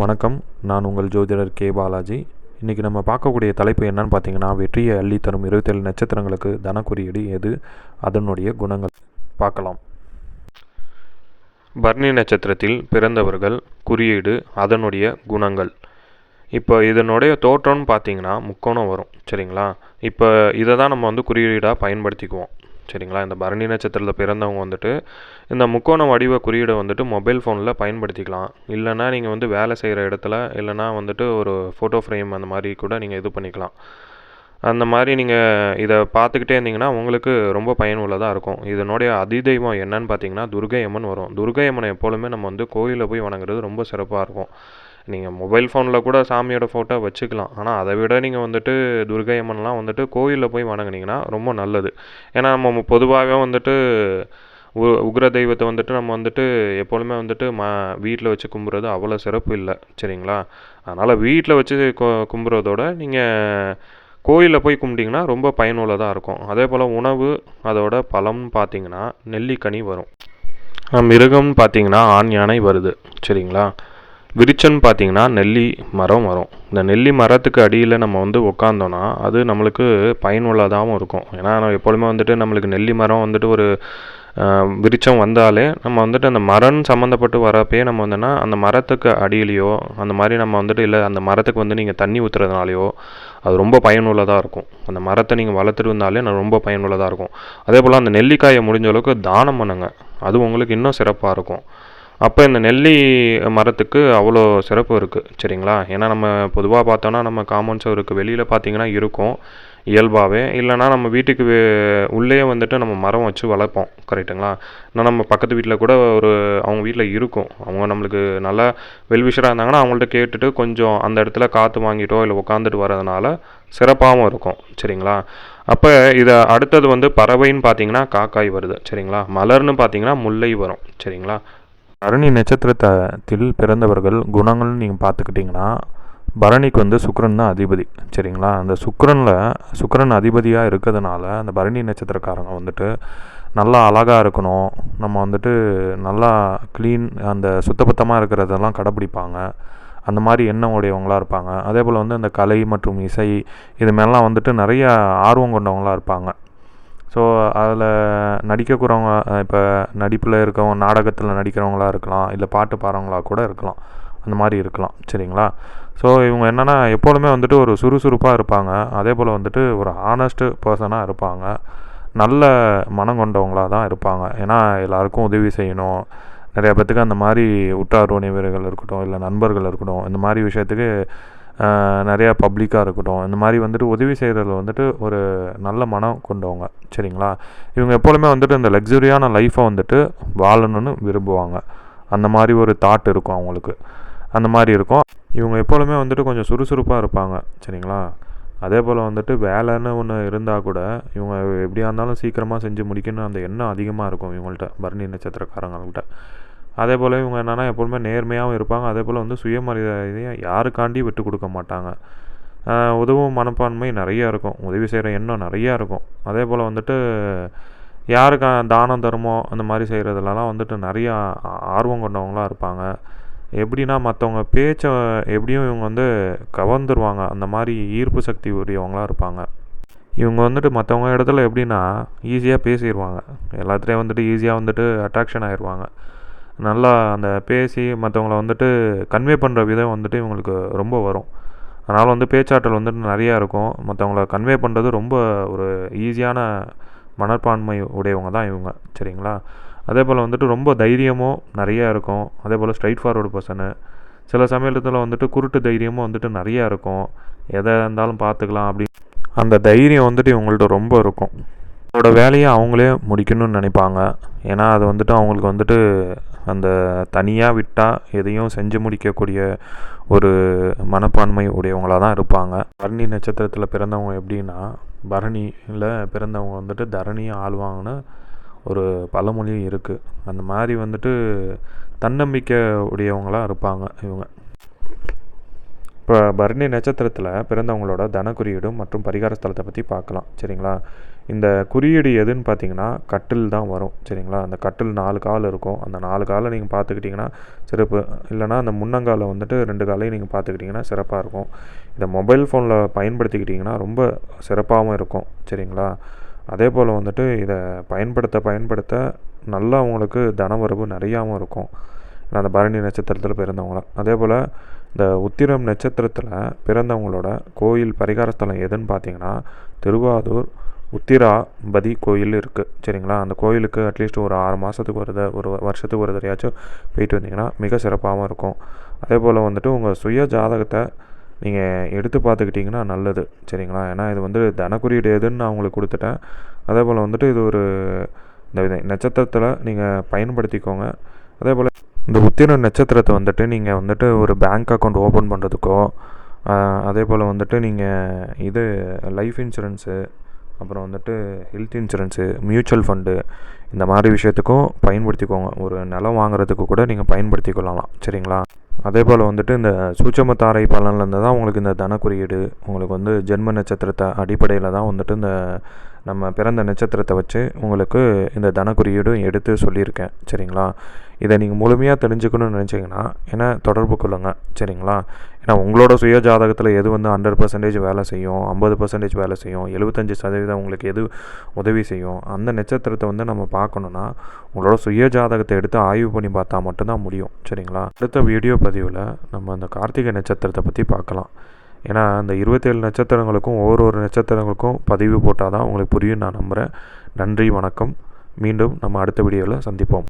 வணக்கம். நான் உங்கள் ஜோதிடர் கே பாலாஜி. இன்றைக்கி நம்ம பார்க்கக்கூடிய தலைப்பு என்னன்னு பார்த்தீங்கன்னா, வெற்றியை அள்ளி தரும் 27 நட்சத்திரங்களுக்கு தன குறியீடு எது, அதனுடைய குணங்கள் பார்க்கலாம். பரணி நட்சத்திரத்தில் பிறந்தவர்கள் குறியீடு, அதனுடைய குணங்கள். இப்போ இதனுடைய தோற்றம்னு பார்த்தீங்கன்னா முக்கோணம் வரும், சரிங்களா? இப்போ இதை தான் நம்ம குறியீடாக பயன்படுத்திக்குவோம், சரிங்களா? இந்த பரணி நட்சத்திரத்தில் பிறந்தவங்க இந்த முக்கோண வடிவ குறியீடை மொபைல் ஃபோனில் பயன்படுத்திக்கலாம். இல்லைனா நீங்கள் வேலை செய்கிற இடத்துல, இல்லைனா ஒரு ஃபோட்டோ ஃப்ரேம் அந்த மாதிரி கூட நீங்கள் இது பண்ணிக்கலாம். அந்த மாதிரி நீங்கள் இதை பார்த்துக்கிட்டே இருந்தீங்கன்னா உங்களுக்கு ரொம்ப பயனுள்ளதாக இருக்கும். இதனுடைய அதிதெய்வம் என்னன்னு பார்த்தீங்கன்னா துர்கை அம்மன் வரும். துர்கை அம்மனை எப்பொழுதுமே நம்ம கோயிலில் போய் வணங்குறது ரொம்ப சிறப்பாக இருக்கும். நீங்கள் மொபைல் ஃபோனில் கூட சாமியோட ஃபோட்டோ வச்சுக்கலாம். ஆனால் அதை விட நீங்கள் துர்கை அம்மன்லாம் கோயிலில் போய் வணங்குனீங்கன்னா ரொம்ப நல்லது. ஏன்னா நம்ம பொதுவாகவே உக்ர தெய்வத்தை நம்ம எப்பொழுதுமே வீட்டில் வச்சு கும்பிட்றது அவ்வளோ சிறப்பு இல்லை, சரிங்களா? அதனால் வீட்டில் வச்சு கும்பிட்றதோட நீங்கள் கோயிலில் போய் கும்பிட்டிங்கன்னா ரொம்ப பயனுள்ளதாக இருக்கும். அதே போல் உணவு, அதோட பழம்னு பார்த்தீங்கன்னா நெல்லிக்கனி வரும். மிருகம்னு பார்த்தீங்கன்னா ஆண் யானை வருது, சரிங்களா? விருட்சம்னு பார்த்தீங்கன்னா நெல்லி மரம் வரும். இந்த நெல்லி மரத்துக்கு அடியில் நம்ம உட்காந்தோன்னா அது நம்மளுக்கு பயனுள்ளதாகவும் இருக்கும். ஏன்னா எப்பொழுதுமே நம்மளுக்கு நெல்லி மரம் ஒரு விருட்சம் வந்தாலே நம்ம அந்த மரம் சம்மந்தப்பட்டு வரப்பே நம்ம அந்த மரத்துக்கு அடியிலையோ அந்த மாதிரி நம்ம இல்லை அந்த மரத்துக்கு நீங்கள் தண்ணி ஊற்றுறதுனாலையோ அது ரொம்ப பயனுள்ளதாக இருக்கும். அந்த மரத்தை நீங்கள் வளர்த்துட்டு வந்தாலே ரொம்ப பயனுள்ளதாக இருக்கும். அதே போல் அந்த நெல்லிக்காயை முடிஞ்ச அளவுக்கு தானம் பண்ணுங்க, அது உங்களுக்கு இன்னும் சிறப்பாக இருக்கும். அப்போ இந்த நெல்லி மரத்துக்கு அவ்வளோ சிறப்பு இருக்குது, சரிங்களா? ஏன்னா நம்ம பொதுவாக பார்த்தோன்னா நம்ம காம்பவுண்ட் சுவருக்கு வெளியில் பார்த்தீங்கன்னா இருக்கும் இயல்பாகவே. இல்லைனா நம்ம வீட்டுக்கு உள்ளே நம்ம மரம் வச்சு வளர்ப்போம், கரெக்டுங்களா? ஆனால் நம்ம பக்கத்து வீட்டில் கூட அவங்க வீட்டில் இருக்கும். அவங்க நம்மளுக்கு நல்லா வெல்விஷராக இருந்தாங்கன்னா அவங்கள்ட்ட கேட்டுட்டு கொஞ்சம் அந்த இடத்துல காற்று வாங்கிட்டோ இல்லை உட்காந்துட்டு வரதுனால சிறப்பாகவும் இருக்கும், சரிங்களா? அப்போ இதை அடுத்தது பறவைன்னு பார்த்தீங்கன்னா காக்காய் வருது, சரிங்களா? மலர்னு பார்த்தீங்கன்னா முல்லை வரும், சரிங்களா? பரணி நட்சத்திரத்தில் பிறந்தவர்கள் குணங்கள்னு நீங்கள் பார்த்துக்கிட்டிங்கன்னா பரணிக்கு சுக்கிரன் தான் அதிபதி, சரிங்களா? அந்த சுக்கிரன் அதிபதியாக இருக்கிறதுனால அந்த பரணி நட்சத்திரக்காரங்க நல்லா அழகாக இருக்கணும், நம்ம நல்லா க்ளீன், அந்த சுத்தபத்தமாக இருக்கிறதெல்லாம் கடைப்பிடிப்பாங்க. அந்த மாதிரி எண்ணம் உடையவங்களாக இருப்பாங்க. அதே போல் அந்த கலை மற்றும் இசை இது மேலாம் நிறைய ஆர்வம் கொண்டவங்களாக இருப்பாங்க. ஸோ அதில் நடிக்கக்கூறவங்க, இப்போ நடிப்பில் இருக்கவங்க, நாடகத்தில் நடிக்கிறவங்களாக இருக்கலாம், இல்லை பாட்டு பாடுறவங்களாக கூட இருக்கலாம், அந்த மாதிரி இருக்கலாம், சரிங்களா? ஸோ இவங்க என்னென்னா எப்பொழுதுமே ஒரு சுறுசுறுப்பாக இருப்பாங்க. அதே போல் ஒரு ஹானஸ்ட்டு பர்சனாக இருப்பாங்க. நல்ல மனம் கொண்டவங்களாக தான் இருப்பாங்க. ஏன்னா எல்லாருக்கும் உதவி செய்யணும். நிறையா பேர்த்துக்கு அந்த மாதிரி உற்றார் உறவினர்கள் இருக்கட்டும், இல்லை நண்பர்கள் இருக்கட்டும், இந்த மாதிரி விஷயத்துக்கு நிறையா பப்ளிக்காக இருக்கட்டும், இந்த மாதிரி உதவி செய்கிறதுல ஒரு நல்ல மனம் கொண்டவங்க, சரிங்களா? இவங்க எப்பொழுதுமே இந்த லக்ஸுரியான லைஃப்பை வாழணும்னு விரும்புவாங்க. அந்த மாதிரி ஒரு தாட் இருக்கும் அவங்களுக்கு, அந்த மாதிரி இருக்கும். இவங்க எப்பொழுதுமே கொஞ்சம் சுறுசுறுப்பாக இருப்பாங்க, சரிங்களா? அதே போல் வேலைன்னு ஒன்று இருந்தால் கூட இவங்க எப்படியா இருந்தாலும் சீக்கிரமாக செஞ்சு முடிக்கணும் அந்த எண்ணம் அதிகமாக இருக்கும் இவங்கள்ட்ட, பரணி நட்சத்திரக்காரங்கள்ட்ட. அதே போல் இவங்க என்னென்னா எப்பொழுதுமே நேர்மையாகவும் இருப்பாங்க. அதே போல் சுயமரியாதையை யாருக்காண்டி விட்டு கொடுக்க மாட்டாங்க. உதவும் மனப்பான்மை நிறையா இருக்கும், உதவி செய்கிற எண்ணம் நிறையா இருக்கும். அதே போல் யாருக்கு தானம் தர்மம் அந்த மாதிரி செய்கிறதுலலாம் நிறையா ஆர்வம் கொண்டவங்களாக இருப்பாங்க. எப்படின்னா மற்றவங்க பேச்சை எப்படியும் இவங்க கவர்ந்துருவாங்க, அந்த மாதிரி ஈர்ப்பு சக்தி உடையவங்களாக இருப்பாங்க. இவங்க மற்றவங்க இடத்துல எப்படின்னா ஈஸியாக பேசிடுவாங்க, எல்லாத்துலேயும் ஈஸியாக அட்ராக்ஷன் ஆகிடுவாங்க. நல்லா அந்த பேசி மற்றவங்கள கன்வே பண்ணுற விதம் இவங்களுக்கு ரொம்ப வரும். அதனால் பேச்சாற்றல் நிறையா இருக்கும். மற்றவங்கள கன்வே பண்ணுறது ரொம்ப ஒரு ஈஸியான மனப்பான்மை உடையவங்க தான் இவங்க, சரிங்களா? அதே போல் ரொம்ப தைரியமும் நிறையா இருக்கும். அதே போல் ஸ்ட்ரைட் ஃபார்வர்டு பர்சனு. சில சமயத்தில் குருட்டு தைரியமும் நிறையா இருக்கும். எதை இருந்தாலும் பார்த்துக்கலாம் அப்படி அந்த தைரியம் இவங்கள்ட்ட ரொம்ப இருக்கும். அவங்களோட வேலையை அவங்களே முடிக்கணும்னு நினைப்பாங்க. ஏன்னா அது அவங்களுக்கு அந்த தனியாக விட்டால் எதையும் செஞ்சு முடிக்கக்கூடிய ஒரு மனப்பான்மை உடையவங்களாக தான் இருப்பாங்க. பரணி நட்சத்திரத்தில் பிறந்தவங்க எப்படின்னா, பரணியில் பிறந்தவங்க தரணியை ஆளுவாங்கன்னு ஒரு பழமொழியும் இருக்குது. அந்த மாதிரி தன்னம்பிக்கை உடையவங்களாக இருப்பாங்க இவங்க. இப்போ பரணி நட்சத்திரத்தில் பிறந்தவங்களோட தன குறியீடு மற்றும் பரிகார ஸ்தலத்தை பற்றி பார்க்கலாம், சரிங்களா? இந்த குறியீடு எதுன்னு பார்த்தீங்கன்னா கட்டில் தான் வரும். சரிங்களா? அந்த கட்டில் 4 கால் இருக்கும். அந்த 4 காலை நீங்கள் பார்த்துக்கிட்டிங்கன்னா சிறப்பு. இல்லைனா அந்த முன்னங்காலை வந்துட்டு 2 காலையும் நீங்கள் பார்த்துக்கிட்டிங்கன்னா சிறப்பாக இருக்கும். இந்த மொபைல் ஃபோனில் பயன்படுத்திக்கிட்டிங்கன்னா ரொம்ப சிறப்பாகவும் இருக்கும். சரிங்களா? அதே போல் வந்துட்டு இதை பயன்படுத்த நல்லா உங்களுக்கு தனவரவு நிறையாவும் இருக்கும். அந்த பரணி நட்சத்திரத்தில் பிறந்தவங்கள. அதே போல் இந்த உத்திரம் நட்சத்திரத்தில் பிறந்தவங்களோட கோயில் பரிகார ஸ்தலம் எதுன்னு பார்த்தீங்கன்னா திருவாரூர் உத்திராபதி கோயில் இருக்குது. சரிங்களா? அந்த கோயிலுக்கு அட்லீஸ்ட் ஒரு 6 மாதத்துக்கு ஒரு வருஷத்துக்கு ஒரு தடையாச்சும் போயிட்டு வந்தீங்கன்னா மிக சிறப்பாகவும் இருக்கும். அதே போல் வந்துட்டு உங்கள் சுய ஜாதகத்தை நீங்கள் எடுத்து பார்த்துக்கிட்டிங்கன்னா நல்லது. சரிங்களா? ஏன்னா இது வந்து தனக்குறியீடு எதுன்னு நான் உங்களுக்கு கொடுத்துட்டேன். அதே போல் வந்துட்டு இது ஒரு இந்த நட்சத்திரத்தில் நீங்கள் பயன்படுத்திக்கோங்க. அதே போல் இந்த உத்திர நட்சத்திரத்தை வந்துட்டு நீங்கள் வந்துட்டு ஒரு பேங்க் அக்கௌண்ட் ஓப்பன் பண்ணுறதுக்கோ, அதே போல் வந்துட்டு நீங்கள் இது லைஃப் இன்சூரன்ஸு, அப்புறம் வந்துட்டு ஹெல்த் இன்சூரன்ஸு, மியூச்சுவல் ஃபண்டு இந்த மாதிரி விஷயத்துக்கும் பயன்படுத்திக்கோங்க. ஒரு நிலம் வாங்குறதுக்கு கூட நீங்கள் பயன்படுத்திக்கொள்ளலாம். சரிங்களா? அதே போல் வந்துட்டு இந்த சூட்சுமத்தாரை பலன்லேருந்து தான் உங்களுக்கு இந்த தனக்குறியீடு உங்களுக்கு வந்து ஜென்ம நட்சத்திரத்தை அடிப்படையில் தான் வந்துட்டு இந்த நம்ம பிறந்த நட்சத்திரத்தை வச்சு உங்களுக்கு இந்த தனக்குறியீடும் எடுத்து சொல்லியிருக்கேன். சரிங்களா? இதை நீங்கள் முழுமையாக தெரிஞ்சுக்கணும்னு நினச்சிங்கன்னா ஏன்னா தொடர்பு கொள்ளுங்கள். சரிங்களா? ஏன்னா உங்களோட சுய ஜாதகத்தில் எது வந்து 100% வேலை செய்யும், 50% வேலை செய்யும், 75% உங்களுக்கு எது உதவி செய்யும், அந்த நட்சத்திரத்தை வந்து நம்ம பார்க்கணுன்னா உங்களோட சுய ஜாதகத்தை எடுத்து ஆய்வு பண்ணி பார்த்தா மட்டும்தான் முடியும். சரிங்களா? அடுத்த வீடியோ பதிவில் நம்ம அந்த கார்த்திகை நட்சத்திரத்தை பற்றி பார்க்கலாம். ஏன்னா அந்த 27 நட்சத்திரங்களுக்கும் ஒவ்வொரு நட்சத்திரங்களுக்கும் பதிவு போட்டால் தான் உங்களுக்கு புரியும் நான் நம்புகிறேன். நன்றி, வணக்கம். மீண்டும் நம்ம அடுத்த வீடியோவில் சந்திப்போம்.